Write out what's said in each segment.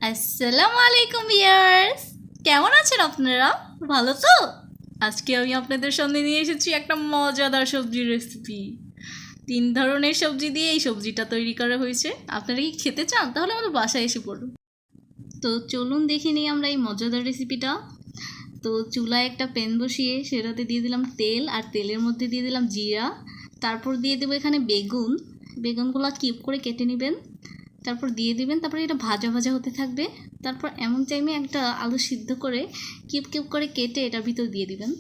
আসসালামু আলাইকুম ভিউয়ার্স, কেমন আছেন আপনারা? ভালো তো? আজকে আমি আপনাদের সামনে নিয়ে এসেছি একটা মজাদার সবজির রেসিপি। 3 ধরনের সবজি দিয়ে এই সবজিটা তৈরি করা হয়েছে। আপনারা কি খেতে চান? তাহলে আমাদের বাসায় এসে পড়ুন। তো চলুন দেখে নিই আমরা এই মজাদার রেসিপিটা। তো চুলায় একটা প্যান বসিয়ে সেটাতে দিয়ে দিলাম তেল, আর তেলের মধ্যে দিয়ে দিলাম জিরা। তারপর দিয়ে দেবো এখানে বেগুনগুলো কিউব করে কেটে নেবেন। তারপর দিয়ে দিবেন, তারপরে এটা ভাজা ভাজা হতে থাকবে। তারপর এমন টাইমে একটা আলু সিদ্ধ করে কিউব কিউব করে কেটে এটার ভিতর দিয়ে দিবেন।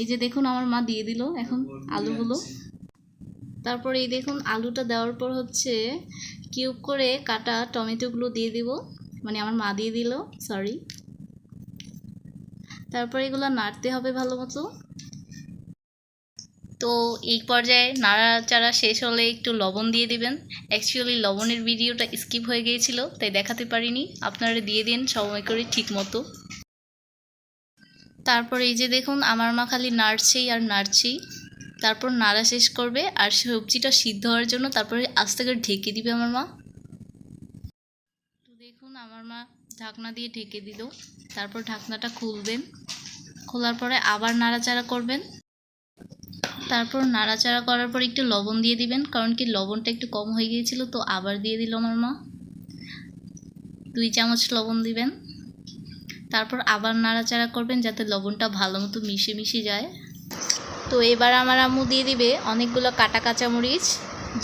এই যে দেখুন আমার মা দিয়ে দিল এখন আলুগুলো। তারপর এই দেখুন আলুটা দেওয়ার পর হচ্ছে কিউব করে কাটা টমেটোগুলো দিয়ে দিব, মানে আমার মা দিয়ে দিল, সরি। তারপর এগুলো নাড়তে হবে ভালো মতো। তো এই পর্যায়ে নাড়াচাড়া শেষ হলে একটু লবণ দিয়ে দিবেন। অ্যাকচুয়ালি লবণের ভিডিওটা স্কিপ হয়ে গিয়েছিল, তাই দেখাতে পারিনি। আপনারা দিয়ে দিন সময় করে ঠিক মতো। তারপর এই যে দেখুন আমার মা খালি নাড়ছেই আর নাড়ছেই। তারপর নাড়া শেষ করবে আর সবজিটা সিদ্ধ হওয়ার জন্য তারপরে আস্তে করে ঢেকে দিবে আমার মা। তো দেখুন আমার মা ঢাকনা দিয়ে ঢেকে দিল। তারপর ঢাকনাটা খুলবেন, খোলার পরে আবার নাড়াচাড়া করবেন। তারপর নাড়াচাড়া করার পর একটু লবণ দিয়ে দিবেন, কারণ কি লবণটা একটু কম হয়ে গিয়েছিল, তো আবার দিয়ে দিল আমার মা। 2 চামচ লবণ দিবেন। তারপর আবার নাড়াচাড়া করবেন যাতে লবণটা ভালো মতো মিশে যায়। তো এবার আমার আম্মু দিয়ে দিবে অনেকগুলো কাটা কাঁচামরিচ।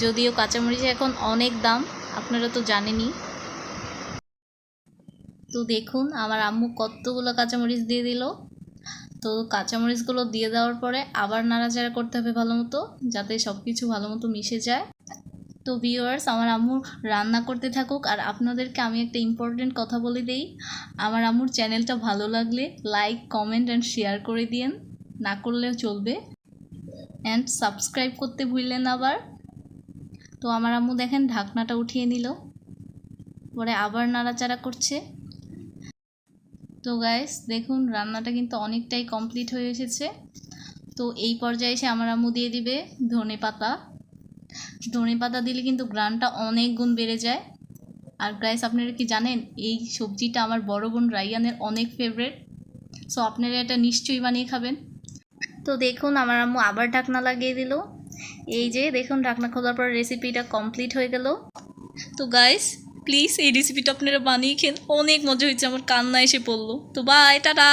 যদিও কাঁচামরিচ এখন অনেক দাম, আপনারা তো জানেনই। তো দেখুন আমার আম্মু কতগুলো কাঁচামরিচ দিয়ে দিল। তো কাঁচামরিচগুলো দিয়ে দেওয়ার পরে আবার নাড়াচাড়া করতে হবে ভালো মতো, যাতে সব কিছু ভালো মতো মিশে যায়। তো ভিউয়ার্স, আমার আম্মু রান্না করতে থাকুক, আর আপনাদেরকে আমি একটা ইম্পর্টেন্ট কথা বলে দেই। আমার আম্মুর চ্যানেলটা ভালো লাগলে লাইক, কমেন্ট অ্যান্ড শেয়ার করে দিয়েন, না করলেও চলবে। অ্যান্ড সাবস্ক্রাইব করতে ভুললেন আবার। তো আমার আম্মু দেখেন ঢাকনাটা উঠিয়ে নিল, পরে আবার নাড়াচাড়া করছে। তো গাইস দেখুন রান্নাটা কিন্তু অনেকটাই কমপ্লিট হয়ে এসেছে। তো এই পর্যায়ে এসে আমার আম্মু দিয়ে দিবে ধনেপাতা। ধনেপাতা দিলে কিন্তু গ্রানটা অনেক গুণ বেড়ে যায়। আর গাইস আপনারা কি জানেন, এই সবজিটা আমার বড় বোন রাইয়ানের অনেক ফেভারিট। সো আপনারা এটা নিশ্চয়ই বানিয়ে খাবেন। তো দেখুন আমার আম্মু আবার ঢাকনা লাগিয়ে দিল। এই যে দেখুন ঢাকনা খোলার পর রেসিপিটা কমপ্লিট হয়ে গেল। তো গাইস প্লিজ এই রেসিপিটা আপনারা বানিয়ে খেন, অনেক মজা হয়েছে, আমার কান্না এসে পড়লো। তো বাই, টাটা।